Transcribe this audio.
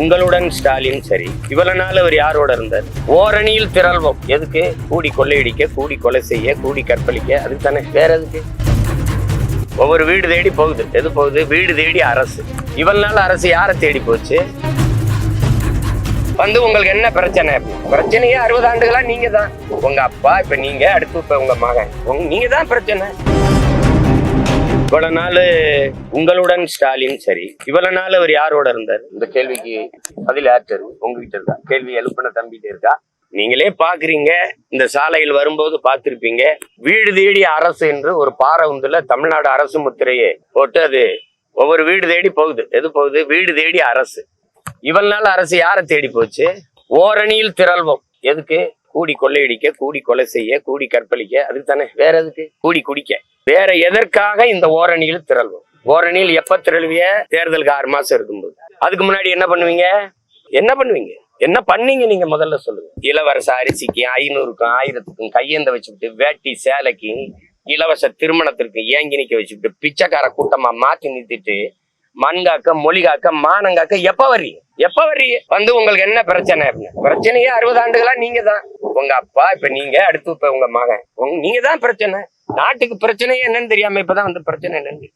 உங்களுடன் ஸ்டாலின் சரி. இவ்வளவு நாள் அவர் யாரோட இருந்தார்? ஓரணியில் திரள்வோம். எதுக்கு? கூடி கொள்ளையடிக்க, கூடி கொலை செய்ய, கூடி கற்பழிக்க. அதுக்கு தானே. வேற எதுக்கு? ஒவ்வொரு வீடு தேடி போகுது. எது போகுது? வீடு தேடி அரசு. இவ்வளவு நாள் அரசு யாரை தேடி போச்சு? உங்களுக்கு என்ன பிரச்சனை? பிரச்சனையே 60 ஆண்டுகளா நீங்க தான். உங்க அப்பா, இப்ப நீங்க, அடுத்து இப்ப உங்க மகன், நீங்க தான் பிரச்சனை. இவ்வளவு நாள் உங்களுடன் ஸ்டாலின் சரி. இவ்வளவு நாள் அவர் யாரோட இருந்தார்? இந்த கேள்விக்கு பதில் யார்கிட்ட இருக்கு? உங்ககிட்ட இருக்கா? கேள்வி எழுப்பின தம்பிட்டு இருக்கா? நீங்களே பாக்குறீங்க. இந்த சாலையில் வரும்போது பார்த்திருப்பீங்க. வீடு தேடி அரசு என்று ஒரு பாரவுந்துல தமிழ்நாடு அரசு முத்திரையே போட்டு அது ஒவ்வொரு வீடு தேடி போகுது. எது போகுது? வீடு தேடி அரசு. இவ்வளவு நாள் அரசு யாரை தேடி போச்சு? ஓரணியில் திரள்வோம். எதுக்கு? கூடி கொள்ளையடிக்க, கூடி கொலை செய்ய, கூடி கற்பழிக்க. அதுக்கு தானே. வேற எதுக்கு? கூடி குடிக்க. வேற எதற்காக இந்த ஓரணியில் திரள்வோம்? ஓரணியில் எப்ப திரள்விய? தேர்தலுக்கு 6 மாசம் இருக்கும்போது. அதுக்கு முன்னாடி என்ன பண்ணுவீங்க? என்ன பண்ணீங்க நீங்க முதல்ல சொல்லுங்க. இலவச அரிசிக்கு 500க்கும் 1000க்கும் கையேந்த வச்சுக்கிட்டு, வேட்டி சேலைக்கு, இலவச திருமணத்திற்கு ஏங்கி நிக்க வச்சுக்கிட்டு, பிச்சைக்கார கூட்டமா மாத்தி நிறுத்திட்டு, மண்காக்க, மொழிகாக்க, மானங்காக்க எப்ப வர்றீங்க? உங்களுக்கு என்ன பிரச்சனை? பிரச்சனையே 60 ஆண்டுகளா நீங்க தான். உங்க அப்பா, இப்ப நீங்க, அடுத்து இப்ப உங்க மகன், நீங்க தான் பிரச்சனை. நாட்டுக்கு பிரச்சனையே என்னன்னு தெரியாம இப்பதான் பிரச்சனை என்னன்னு